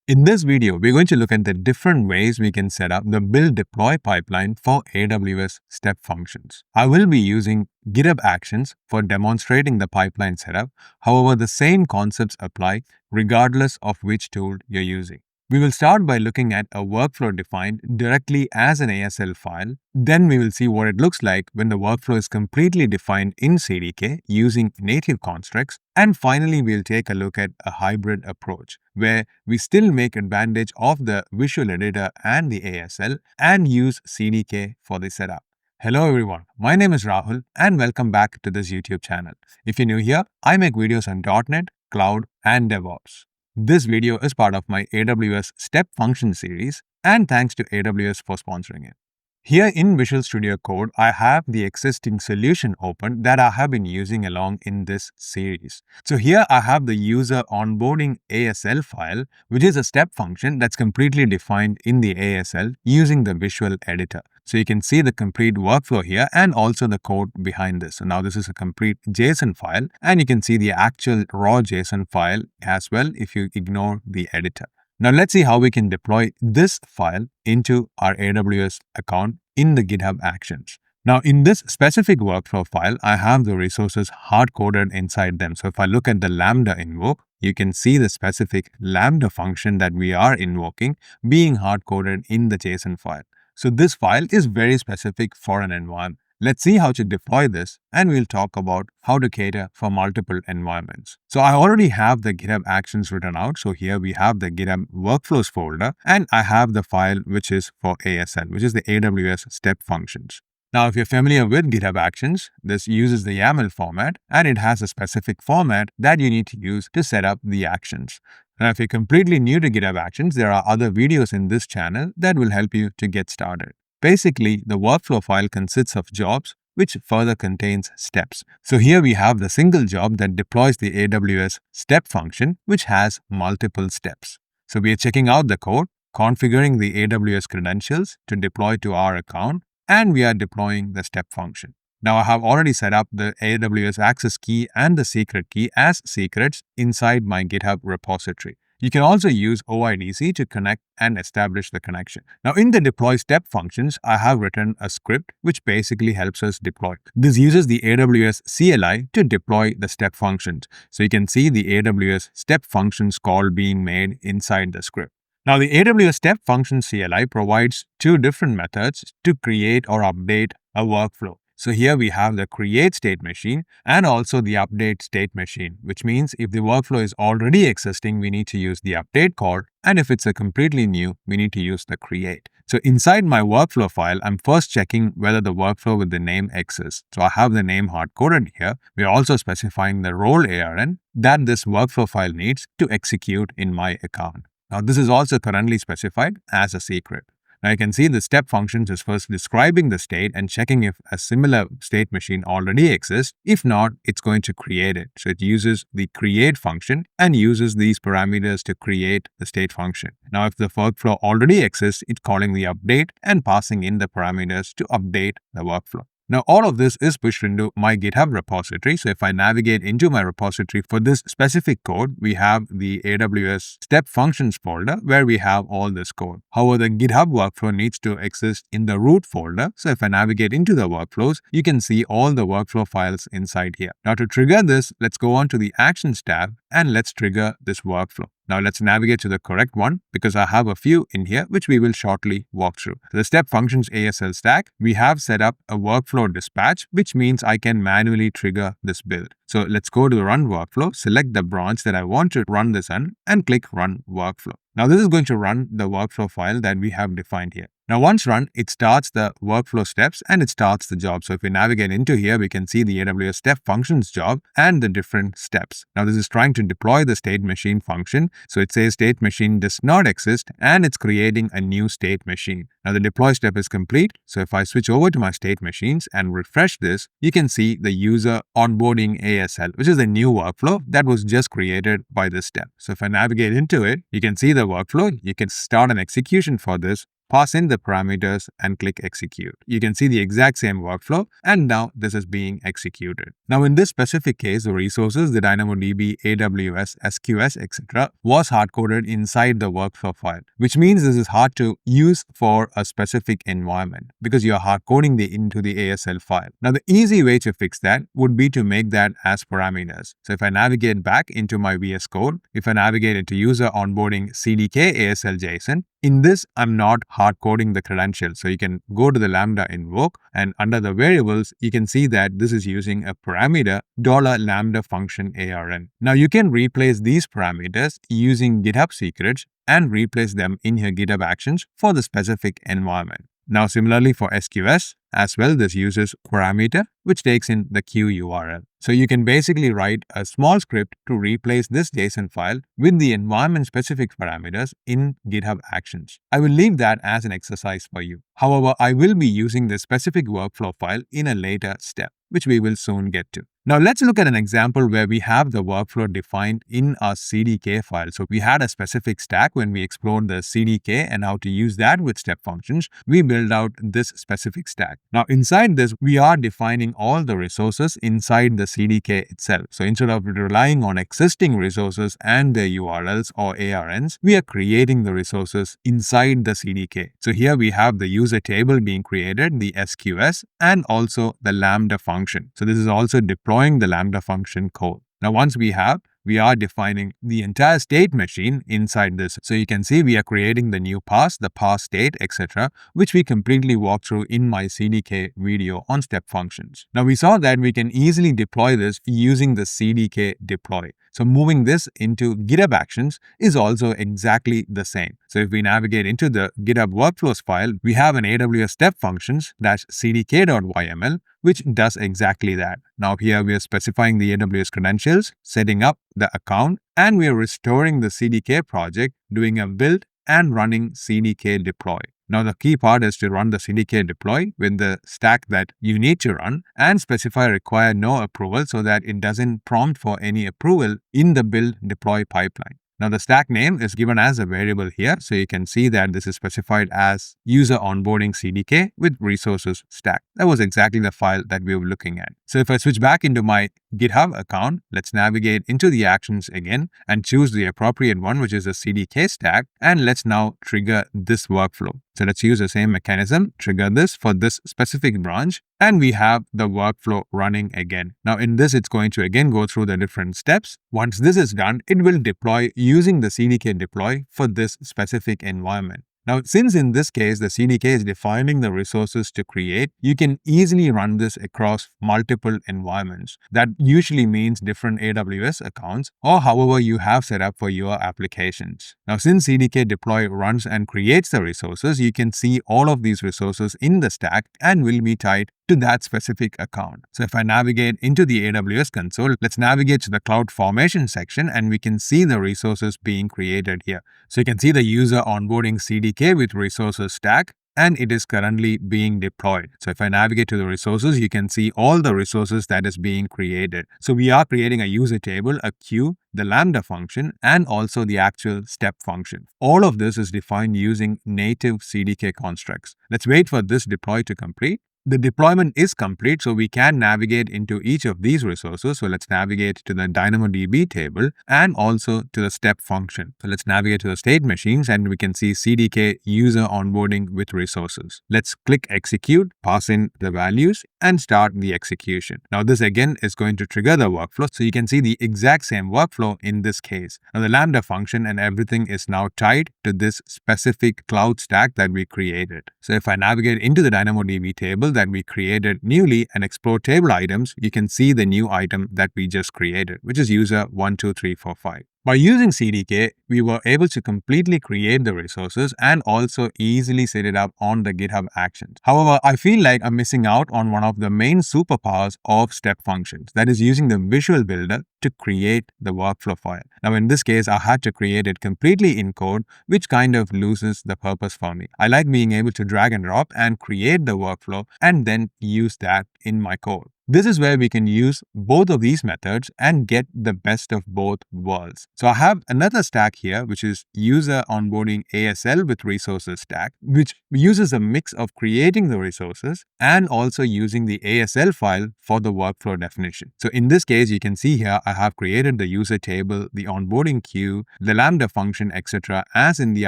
In this video, we're going to look at the different ways we can set up the build deploy pipeline for AWS step functions. I will be using GitHub Actions for demonstrating the pipeline setup. However, the same concepts apply regardless of which tool you're using. We will start by looking at a workflow defined directly as an ASL file. Then we will see what it looks like when the workflow is completely defined in CDK using native constructs. And finally, we'll take a look at a hybrid approach where we still make advantage of the visual editor and the ASL and use CDK for the setup. Hello everyone, my name is Rahul and welcome back to this YouTube channel. If you're new here, I make videos on .NET, Cloud and DevOps. This video is part of my AWS Step Function series, and thanks to AWS for sponsoring it. Here in Visual Studio Code, I have the existing solution open that I have been using along in this series. So here I have the user onboarding ASL file, which is a step function that's completely defined in the ASL using the visual editor. So you can see the complete workflow here and also the code behind this. So now this is a complete JSON file and you can see the actual raw JSON file as well if you ignore the editor. Now let's see how we can deploy this file into our AWS account in the GitHub Actions. Now in this specific workflow file, I have the resources hard-coded inside them. So if I look at the Lambda invoke, you can see the specific Lambda function that we are invoking being hard-coded in the JSON file. So this file is very specific for an environment. Let's see how to deploy this and we'll talk about how to cater for multiple environments. So I already have the GitHub Actions written out. So here we have the GitHub Workflows folder and I have the file which is for ASL, which is the AWS Step Functions. Now, if you're familiar with GitHub Actions, this uses the YAML format and it has a specific format that you need to use to set up the actions. Now, if you're completely new to GitHub Actions, there are other videos in this channel that will help you to get started. Basically, the workflow file consists of jobs, which further contains steps. So here we have the single job that deploys the AWS step function, which has multiple steps. So we are checking out the code, configuring the AWS credentials to deploy to our account, and we are deploying the step function. Now I have already set up the AWS access key and the secret key as secrets inside my GitHub repository. You can also use OIDC to connect and establish the connection. Now in the deploy step functions, I have written a script which basically helps us deploy. This uses the AWS CLI to deploy the step functions. So you can see the AWS step functions call being made inside the script. Now the AWS step function CLI provides two different methods to create or update a workflow. So here we have the create state machine and also the update state machine, which means if the workflow is already existing, we need to use the update call. And if it's a completely new, we need to use the create. So inside my workflow file, I'm first checking whether the workflow with the name exists. So I have the name hard-coded here. We're also specifying the role ARN that this workflow file needs to execute in my account. Now this is also currently specified as a secret. Now you can see the step functions is first describing the state and checking if a similar state machine already exists. If not, it's going to create it. So it uses the create function and uses these parameters to create the state function. Now if the workflow already exists, it's calling the update and passing in the parameters to update the workflow. Now all of this is pushed into my GitHub repository. So if I navigate into my repository for this specific code, we have the AWS step functions folder where we have all this code. However, the GitHub workflow needs to exist in the root folder. So if I navigate into the workflows, you can see all the workflow files inside here. Now to trigger this, let's go on to the actions tab and let's trigger this workflow. Now let's navigate to the correct one because I have a few in here which we will shortly walk through. The step functions ASL stack, we have set up a workflow dispatch, which means I can manually trigger this build. So let's go to the run workflow, select the branch that I want to run this on and click run workflow. Now this is going to run the workflow file that we have defined here. Now once run, it starts the workflow steps and it starts the job. So if we navigate into here, we can see the AWS step functions job and the different steps. Now this is trying to deploy the state machine function. So it says state machine does not exist and it's creating a new state machine. Now the deploy step is complete. So if I switch over to my state machines and refresh this, you can see the user onboarding ASL, which is a new workflow that was just created by this step. So if I navigate into it, you can see the workflow. You can start an execution for this. pass in the parameters and click execute. You can see the exact same workflow, and now this is being executed. Now in this specific case, the resources, the DynamoDB, AWS, SQS, etc. was hard-coded inside the workflow file, which means this is hard to use for a specific environment because you are hard-coding into the ASL file. Now the easy way to fix that would be to make that as parameters. So if I navigate back into my VS Code, if I navigate into user onboarding CDK ASL JSON, in this, I'm not hard coding the credentials. So you can go to the Lambda invoke, and under the variables, you can see that this is using a parameter $lambda function ARN. Now you can replace these parameters using GitHub secrets and replace them in your GitHub actions for the specific environment. Now similarly for SQS as well, this uses parameter which takes in the queue URL. So you can basically write a small script to replace this JSON file with the environment specific parameters in GitHub Actions. I will leave that as an exercise for you. However, I will be using this specific workflow file in a later step, which we will soon get to. Now let's look at an example where we have the workflow defined in our CDK file. So we had a specific stack when we explored the CDK and how to use that with step functions. We build out this specific stack. Now inside this, we are defining all the resources inside the CDK itself. So instead of relying on existing resources and their URLs or ARNs, we are creating the resources inside the CDK. So here we have the user table being created, the SQS, and also the Lambda function. So this is also deploying the Lambda function code. Now once we are defining the entire state machine inside this. So you can see we are creating the new pass, the pass state, etc., which we completely walked through in my CDK video on step functions. Now we saw that we can easily deploy this using the CDK deploy. So moving this into GitHub Actions is also exactly the same. So if we navigate into the GitHub Workflows file, we have an AWS step functions -cdk.yml, which does exactly that. Now here we are specifying the AWS credentials, setting up the account, and we are restoring the CDK project, doing a build and running CDK deploy. Now the key part is to run the CDK deploy with the stack that you need to run and specify require no approval so that it doesn't prompt for any approval in the build deploy pipeline. Now the stack name is given as a variable here, so you can see that this is specified as user onboarding CDK with resources stack. That was exactly the file that we were looking at. So if I switch back into my GitHub account, let's navigate into the actions again and choose the appropriate one, which is a CDK stack, and let's now trigger this workflow. So let's use the same mechanism, trigger this for this specific branch, and we have the workflow running again. Now in this, it's going to again go through the different steps. Once this is done, it will deploy using the CDK deploy for this specific environment. Now, since in this case, the CDK is defining the resources to create, you can easily run this across multiple environments. That usually means different AWS accounts or however you have set up for your applications. Now, since CDK deploy runs and creates the resources, you can see all of these resources in the stack and will be tied to that specific account. So if I navigate into the AWS console, let's navigate to the Cloud Formation section and we can see the resources being created here. So you can see the user onboarding CDK with resources stack, and it is currently being deployed. So if I navigate to the resources, you can see all the resources that is being created. So we are creating a user table, a queue, the Lambda function, and also the actual step function. All of this is defined using native CDK constructs. Let's wait for this deploy to complete. The deployment is complete, so we can navigate into each of these resources. So let's navigate to the DynamoDB table and also to the step function. So let's navigate to the state machines and we can see CDK user onboarding with resources. Let's click execute, pass in the values and start the execution. Now this again is going to trigger the workflow. So you can see the exact same workflow in this case. Now the Lambda function and everything is now tied to this specific cloud stack that we created. So if I navigate into the DynamoDB table that we created newly and explore table items, you can see the new item that we just created, which is user 12345. By using CDK, we were able to completely create the resources and also easily set it up on the GitHub Actions. However, I feel like I'm missing out on one of the main superpowers of step functions, that is using the Visual Builder to create the workflow file. Now in this case, I had to create it completely in code, which kind of loses the purpose for me. I like being able to drag and drop and create the workflow and then use that in my code. This is where we can use both of these methods and get the best of both worlds. So I have another stack here, which is user onboarding ASL with resources stack, which uses a mix of creating the resources and also using the ASL file for the workflow definition. So in this case, you can see here, I have created the user table, the onboarding queue, the Lambda function, etc. as in the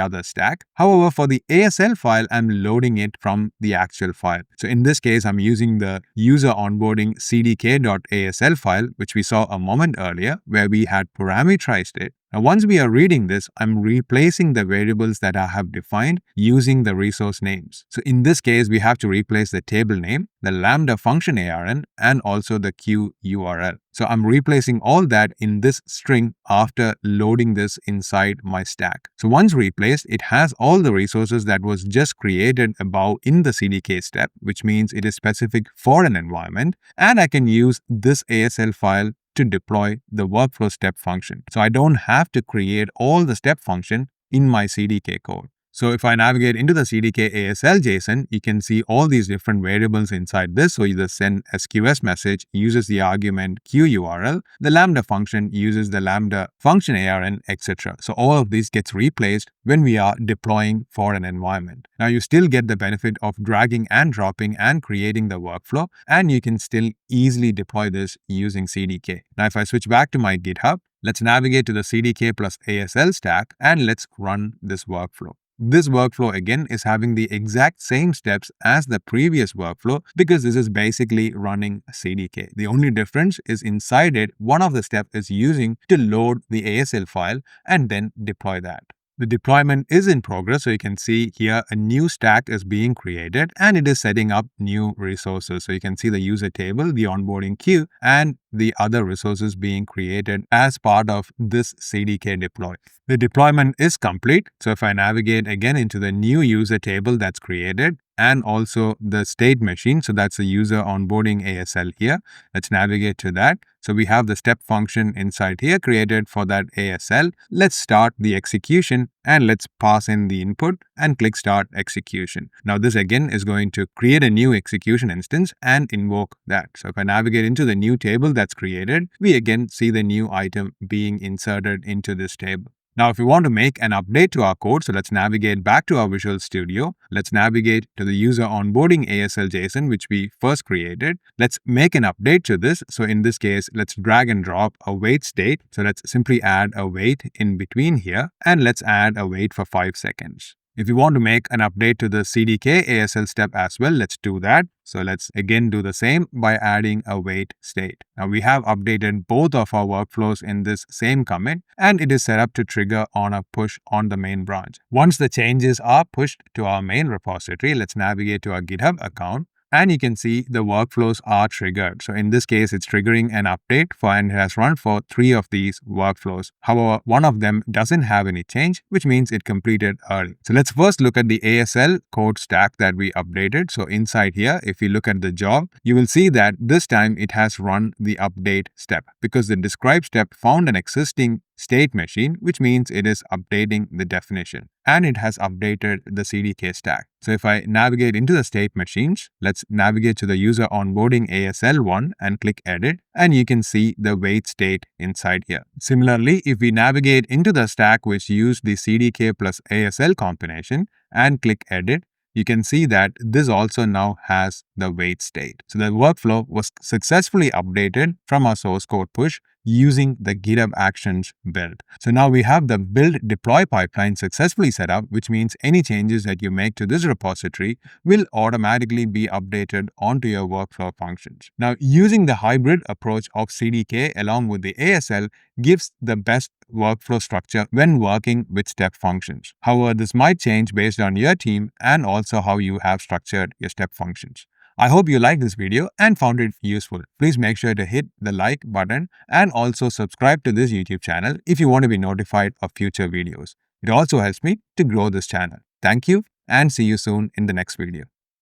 other stack. However, for the ASL file, I'm loading it from the actual file. So in this case, I'm using the user onboarding cdk.asl file, which we saw a moment earlier, where we had parameterized it. Now, once we are reading this, I'm replacing the variables that I have defined using the resource names. So in this case, we have to replace the table name, the Lambda function ARN, and also the queue URL. So I'm replacing all that in this string after loading this inside my stack. So once replaced, it has all the resources that was just created above in the CDK step, which means it is specific for an environment, and I can use this ASL file to deploy the workflow step function. So I don't have to create all the step function in my CDK code. So if I navigate into the CDK ASL JSON, you can see all these different variables inside this. So the send SQS message uses the argument QURL, the Lambda function uses the Lambda function ARN, etc. So all of these gets replaced when we are deploying for an environment. Now you still get the benefit of dragging and dropping and creating the workflow, and you can still easily deploy this using CDK. Now if I switch back to my GitHub, let's navigate to the CDK plus ASL stack and let's run this workflow. This workflow again is having the exact same steps as the previous workflow because this is basically running CDK. The only difference is inside it, one of the steps is using to load the ASL file and then deploy that. The deployment is in progress, so you can see here a new stack is being created and it is setting up new resources. So you can see the user table, the onboarding queue, and the other resources being created as part of this CDK deploy. The deployment is complete. So if I navigate again into the new user table that's created, and also the state machine, so that's the user onboarding ASL here. Let's navigate to that. So we have the step function inside here created for that ASL. Let's start the execution and let's pass in the input and click start execution. Now this again is going to create a new execution instance and invoke that. So if I navigate into the new table that's created, we again see the new item being inserted into this table. Now, if we want to make an update to our code, so let's navigate back to our Visual Studio. Let's navigate to the user onboarding ASL JSON, which we first created. Let's make an update to this. So in this case, let's drag and drop a wait state. So let's simply add a wait in between here, and let's add a wait for 5 seconds. If you want to make an update to the CDK ASL step as well, let's do that. So let's again do the same by adding a wait state. Now we have updated both of our workflows in this same commit, and it is set up to trigger on a push on the main branch. Once the changes are pushed to our main repository, let's navigate to our GitHub account. And you can see the workflows are triggered. So in this case, it's triggering an update and it has run for 3 of these workflows. However, one of them doesn't have any change, which means it completed early. So let's first look at the ASL code stack that we updated. So inside here, if you look at the job, you will see that this time it has run the update step because the describe step found an existing state machine, which means it is updating the definition, and it has updated the CDK stack. So if I navigate into the state machines, let's navigate to the user onboarding ASL one and click edit, and you can see the wait state inside here. Similarly, if we navigate into the stack which used the CDK plus ASL combination and click edit, you can see that this also now has the wait state. So the workflow was successfully updated from our source code push using the GitHub Actions build. So now we have the build deploy pipeline successfully set up, which means any changes that you make to this repository will automatically be updated onto your workflow functions. Now, using the hybrid approach of CDK along with the ASL gives the best workflow structure when working with step functions. However, this might change based on your team and also how you have structured your step functions. I hope you liked this video and found it useful. Please make sure to hit the like button and also subscribe to this YouTube channel if you want to be notified of future videos. It also helps me to grow this channel. Thank you and see you soon in the next video.